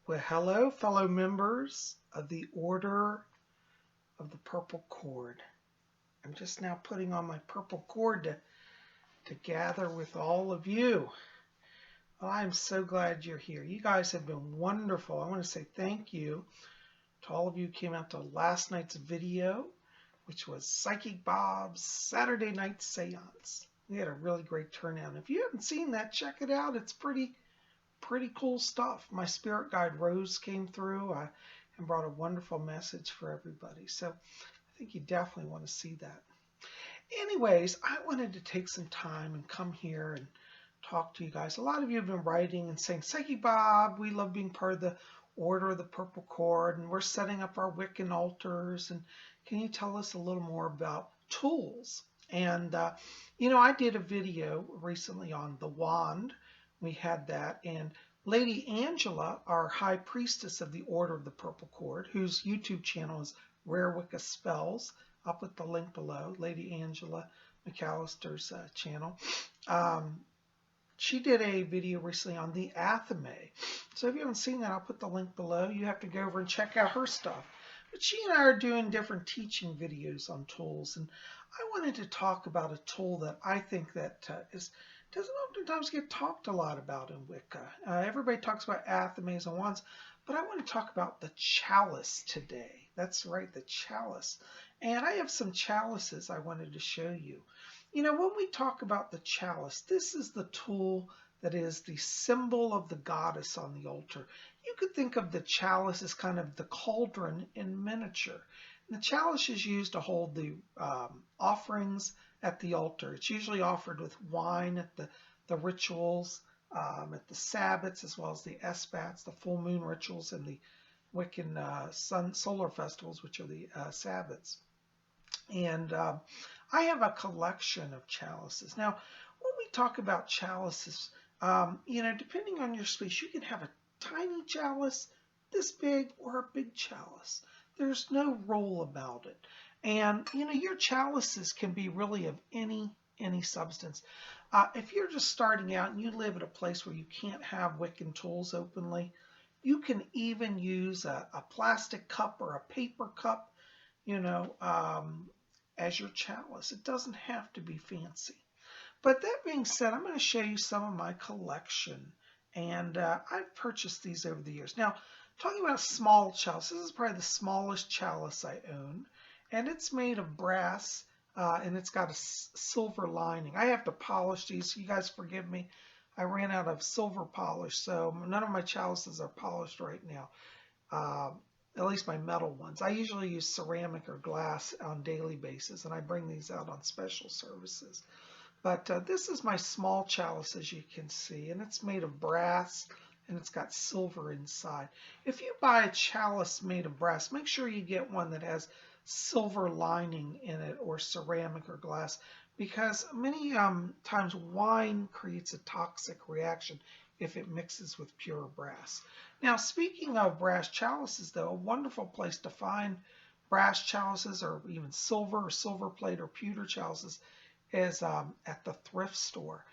Well, hello, fellow members of the Order of the Purple Cord. I'm just now putting on my purple cord to gather with all of you. Well, I'm so glad you're here. You guys have been wonderful. I want to say thank you to all of you who came out to last night's video, which was Psychic Bob's Saturday Night Seance. We had a really great turnout. If you haven't seen that, check it out. It's pretty cool stuff. My spirit guide Rose came through and brought a wonderful message for everybody. So I think you definitely want to see that. Anyways, I wanted to take some time and come here and talk to you guys. A lot of you have been writing and saying, Psychic Bob, we love being part of the Order of the Purple Cord, and we're setting up our Wiccan altars. And can you tell us a little more about tools? And, I did a video recently on the wand. We had that. And Lady Angela, our high priestess of the Order of the Purple Cord, whose YouTube channel is Rare Wicca Spells. I'll put the link below, Lady Angela McAllister's channel. She did a video recently on the Athame. So if you haven't seen that, I'll put the link below. You have to go over and check out her stuff. But she and I are doing different teaching videos on tools. And I wanted to talk about a tool that I think that doesn't oftentimes get talked a lot about in Wicca. Everybody talks about Athames and wands, but I want to talk about the chalice today. That's right, the chalice. And I have some chalices I wanted to show you. When we talk about the chalice, this is the tool that is the symbol of the goddess on the altar. You could think of the chalice as kind of the cauldron in miniature. And the chalice is used to hold the offerings at the altar. It's usually offered with wine at the rituals, at the Sabbats, as well as the Esbats, the full moon rituals, and the Wiccan solar festivals, which are the Sabbats. And I have a collection of chalices. Now, when we talk about chalices, depending on your space, you can have a tiny chalice this big or a big chalice. There's no rule about it. And, your chalices can be really of any substance. If you're just starting out and you live at a place where you can't have Wiccan tools openly, you can even use a plastic cup or a paper cup, as your chalice. It doesn't have to be fancy. But that being said, I'm going to show you some of my collection. And I've purchased these over the years. Now, talking about small chalices, this is probably the smallest chalice I own. And it's made of brass, and it's got a silver lining. I have to polish these. You guys forgive me. I ran out of silver polish, so none of my chalices are polished right now. At least my metal ones. I usually use ceramic or glass on a daily basis, and I bring these out on special services. But this is my small chalice, as you can see, and it's made of brass, and it's got silver inside. If you buy a chalice made of brass, make sure you get one that has silver lining in it, or ceramic or glass, because many times wine creates a toxic reaction if it mixes with pure brass. Now, speaking of brass chalices, though, a wonderful place to find brass chalices, or even silver or silver plate or pewter chalices, is at the thrift store.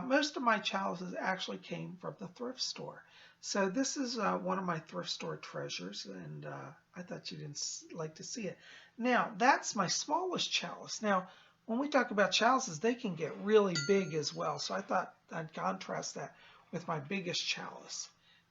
Most of my chalices actually came from the thrift store. So this is one of my thrift store treasures, and I thought you didn't like to see it. Now, that's my smallest chalice. Now, when we talk about chalices, they can get really big as well. So I thought I'd contrast that with my biggest chalice.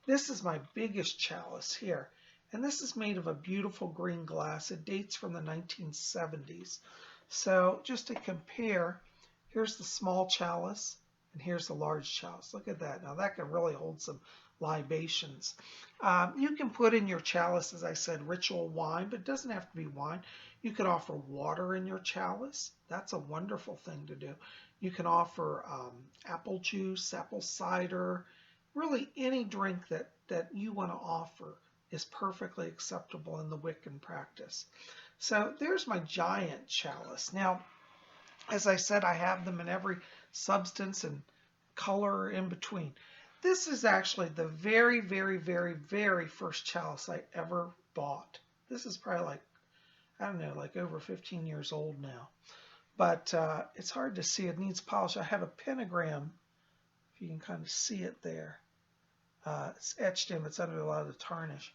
This is my biggest chalice here. And this is made of a beautiful green glass. It dates from the 1970s. So just to compare, here's the small chalice, and here's the large chalice. Look at that. Now that can really hold some libations. You can put in your chalice, as I said, ritual wine, but it doesn't have to be wine. You could offer water in your chalice. That's a wonderful thing to do. You can offer apple juice, apple cider, really any drink that you want to offer is perfectly acceptable in the Wiccan practice. So there's my giant chalice. Now, as I said, I have them in every substance and color in between. This is actually the very, very, very, very first chalice I ever bought. This is probably like over 15 years old now. But it's hard to see. It needs polish. I have a pentagram, if you can kind of see it there. It's etched in, it's under a lot of the tarnish.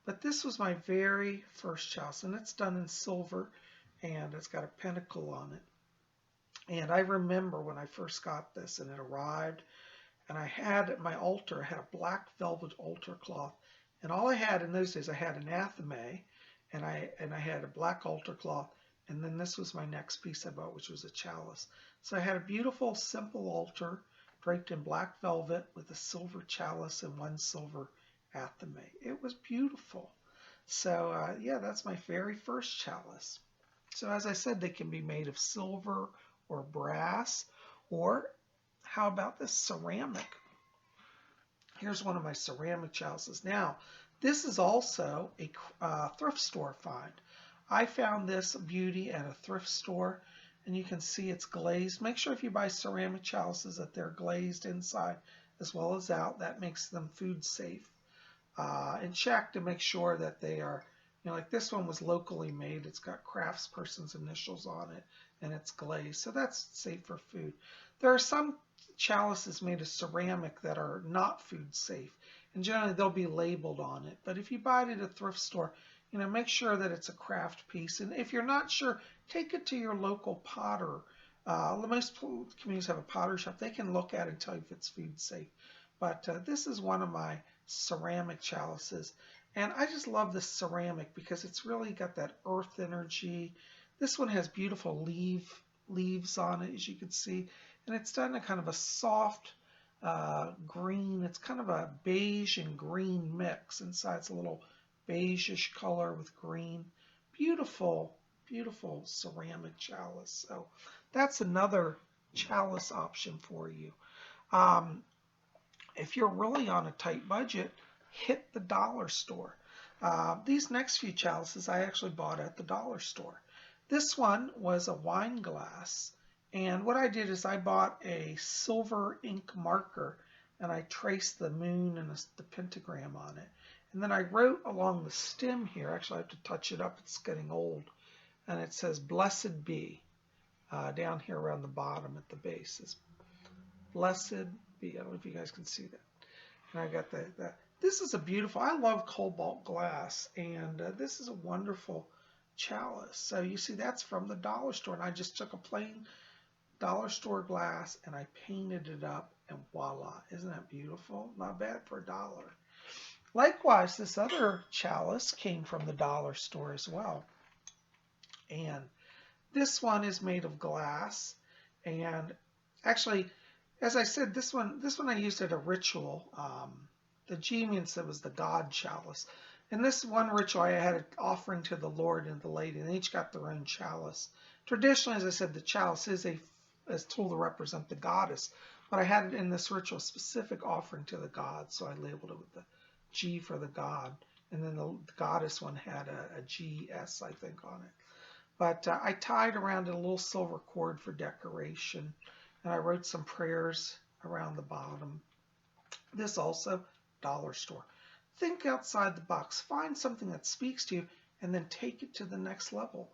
But this was my very first chalice, and it's done in silver, and it's got a pentacle on it. And I remember when I first got this, and it arrived, and I had at my altar, I had a black velvet altar cloth, and all I had in those days, I had an athame, and I had a black altar cloth, and then this was my next piece I bought, which was a chalice. So I had a beautiful, simple altar draped in black velvet with a silver chalice and one silver athame. It was beautiful. So yeah, that's my very first chalice. So as I said, they can be made of silver or brass, or how about this ceramic? Here's one of my ceramic chalices. Now, this is also a thrift store find. I found this beauty at a thrift store, and you can see it's glazed. Make sure if you buy ceramic chalices that they're glazed inside as well as out. That makes them food safe. And check to make sure that they are, like this one was locally made. It's got craftsperson's initials on it, and it's glazed, so that's safe for food. There are some chalices made of ceramic that are not food safe, and generally they'll be labeled on it. But if you buy it at a thrift store, make sure that it's a craft piece. And if you're not sure, take it to your local potter. Most communities have a pottery shop. They can look at it and tell you if it's food safe. But this is one of my ceramic chalices. And I just love this ceramic because it's really got that earth energy. This one has beautiful leaves on it, as you can see. And it's done in kind of a soft green. It's kind of a beige and green mix. Inside it's a little beige-ish color with green. Beautiful, beautiful ceramic chalice. So that's another chalice option for you. If you're really on a tight budget, hit the dollar store. These next few chalices I actually bought at the dollar store. This one was a wine glass, and what I did is I bought a silver ink marker, and I traced the moon and the pentagram on it. And then I wrote along the stem here, actually I have to touch it up, it's getting old, and it says blessed be down here around the bottom at the base. It's blessed be. I don't know if you guys can see that. And I got that. This is a beautiful, I love cobalt glass, and this is a wonderful chalice. So you see that's from the dollar store, and I just took a plain dollar store glass and I painted it up, and voila. Isn't that beautiful? Not bad for $1. Likewise, this other chalice came from the dollar store as well. And this one is made of glass. And actually, as I said, this one I used at a ritual. The G means it was the God chalice. In this one ritual, I had an offering to the Lord and the lady, and they each got their own chalice. Traditionally, as I said, the chalice is a tool to represent the goddess, but I had it in this ritual a specific offering to the god, so I labeled it with the G for the god, and then the goddess one had a GS, I think, on it. But I tied around it a little silver cord for decoration, and I wrote some prayers around the bottom. This also, dollar store. Think outside the box. Find something that speaks to you, and then take it to the next level.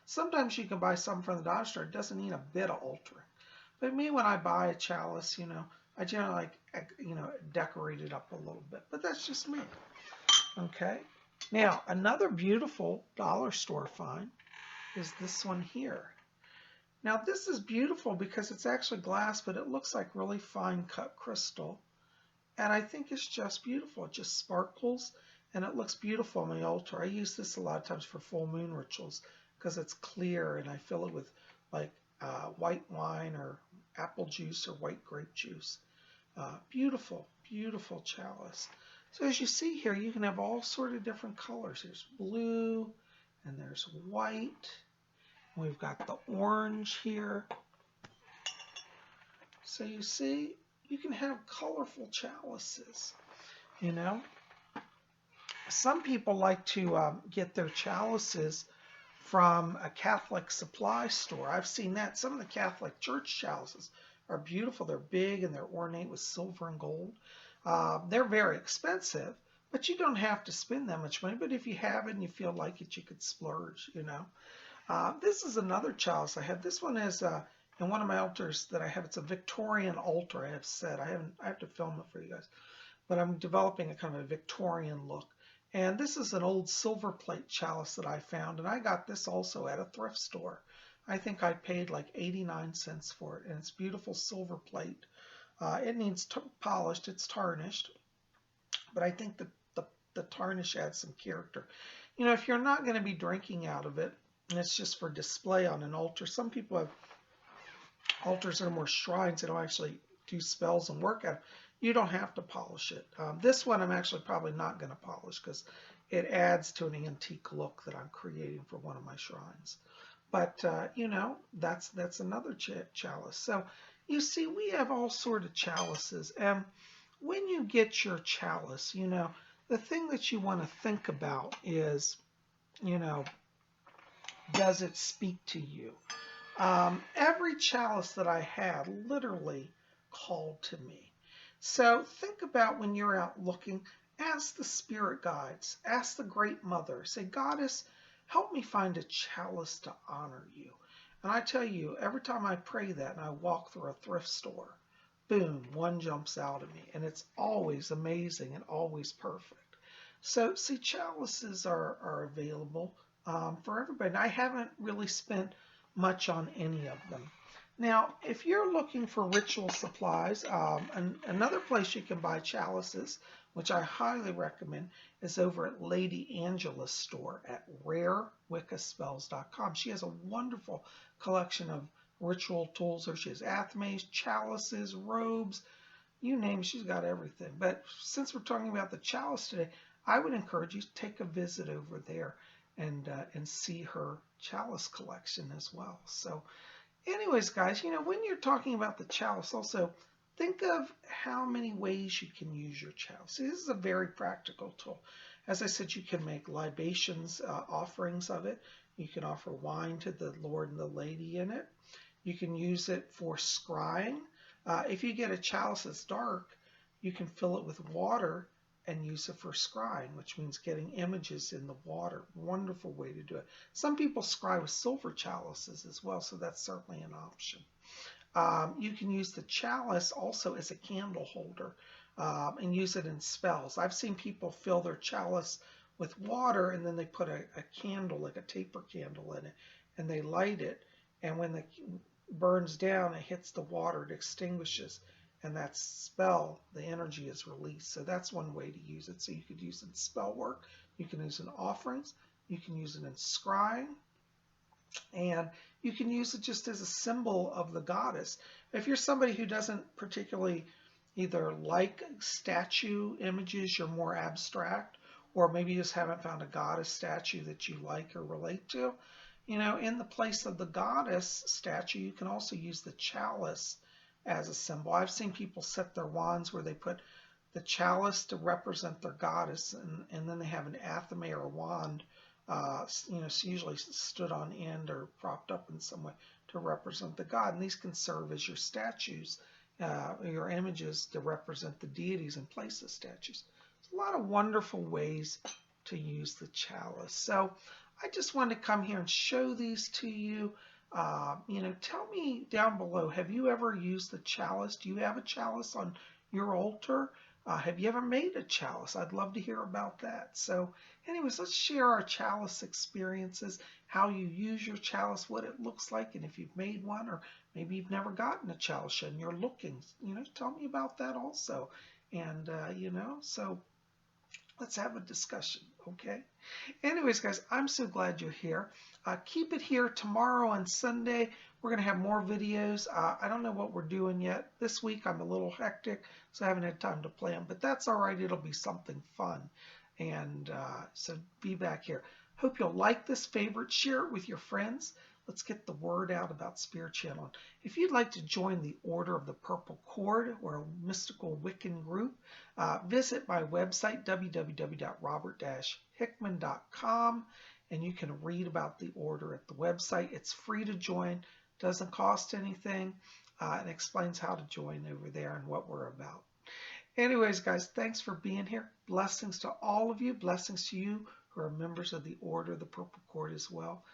Sometimes you can buy something from the dollar store. It doesn't need a bit of altering. But me, when I buy a chalice, I generally decorate it up a little bit. But that's just me. Okay. Now, another beautiful dollar store find is this one here. Now, this is beautiful because it's actually glass, but it looks like really fine cut crystal. And I think it's just beautiful. It just sparkles, and it looks beautiful on my altar. I use this a lot of times for full moon rituals because it's clear, and I fill it with like white wine or apple juice or white grape juice. Beautiful, beautiful chalice. So as you see here, you can have all sort of different colors. There's blue, and there's white. We've got the orange here. So you see, you can have colorful chalices, Some people like to get their chalices from a Catholic supply store. I've seen that. Some of the Catholic church chalices are beautiful. They're big and they're ornate with silver and gold. They're very expensive, but you don't have to spend that much money. But if you have it and you feel like it, you could splurge, This is another chalice I have. This one is in one of my altars that I have. It's a Victorian altar, I have said. I have to film it for you guys. but I'm developing a kind of a Victorian look. And this is an old silver plate chalice that I found, and I got this also at a thrift store. I think I paid like 89 cents for it, and it's beautiful silver plate. It needs polished, it's tarnished, but I think the tarnish adds some character. You know, if you're not going to be drinking out of it, and it's just for display on an altar, some people have altars that are more shrines that don't actually do spells and work out. You don't have to polish it. This one I'm actually probably not going to polish because it adds to an antique look that I'm creating for one of my shrines. But you know, that's another chalice. So you see, we have all sort of chalices, and when you get your chalice, you know, the thing that you want to think about is, you know, does it speak to you? Every chalice that I had literally called to me. So think about when you're out looking, ask the spirit guides, ask the Great Mother, say, Goddess, help me find a chalice to honor you. And I tell you, every time I pray that and I walk through a thrift store, boom, one jumps out at me. And it's always amazing and always perfect. So see, chalices are available for everybody. And I haven't really spent much on any of them. Now, if you're looking for ritual supplies, another place you can buy chalices, which I highly recommend, is over at Lady Angela's store at rarewiccaspells.com. She has a wonderful collection of ritual tools. There she has athmaes, chalices, robes, you name it, she's got everything. But since we're talking about the chalice today, I would encourage you to take a visit over there and see her chalice collection as well. So anyways, guys, you know, when you're talking about the chalice, also think of how many ways you can use your chalice. See, this is a very practical tool. As I said, you can make libations, offerings of it. You can offer wine to the Lord and the Lady in it. You can use it for scrying. If you get a chalice that's dark, you can fill it with water and use it for scrying, which means getting images in the water. Wonderful way to do it. Some people scry with silver chalices as well, so that's certainly an option. You can use the chalice also as a candle holder and use it in spells. I've seen people fill their chalice with water and then they put a candle, like a taper candle in it, and they light it, and when it burns down, it hits the water, it extinguishes, and that spell, the energy is released. So that's one way to use it. So you could use it in spell work, you can use it in offerings, you can use it in scrying, and you can use it just as a symbol of the goddess. If you're somebody who doesn't particularly either like statue images, you're more abstract, or maybe you just haven't found a goddess statue that you like or relate to, you know, in the place of the goddess statue, you can also use the chalice as a symbol. I've seen people set their wands where they put the chalice to represent their goddess, and then they have an athame or a wand, you know, usually stood on end or propped up in some way to represent the god. And these can serve as your statues, your images to represent the deities in place of statues. There's a lot of wonderful ways to use the chalice. So I just wanted to come here and show these to you. You know, tell me down below, have you ever used the chalice? Do you have a chalice on your altar? Have you ever made a chalice? I'd love to hear about that. So anyways, let's share our chalice experiences, how you use your chalice, what it looks like, and if you've made one, or maybe you've never gotten a chalice and you're looking, you know, tell me about that also. And, you know, so let's have a discussion, okay? Anyways, guys, I'm so glad you're here. Keep it here tomorrow on Sunday. We're going to have more videos. I don't know what we're doing yet. This week I'm a little hectic, so I haven't had time to plan, but that's all right. It'll be something fun. And so be back here. Hope you'll like this, favorite, share it with your friends. Let's get the word out about Spirit Channel. If you'd like to join the Order of the Purple Cord, or a mystical Wiccan group, visit my website, www.robert-hickman.com, and you can read about the order at the website. It's free to join, doesn't cost anything, and explains how to join over there and what we're about. Anyways, guys, thanks for being here. Blessings to all of you. Blessings to you who are members of the Order of the Purple Cord as well.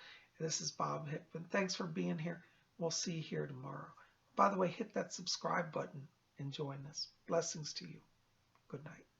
This is Bob Hickman. Thanks for being here. We'll see you here tomorrow. By the way, hit that subscribe button and join us. Blessings to you. Good night.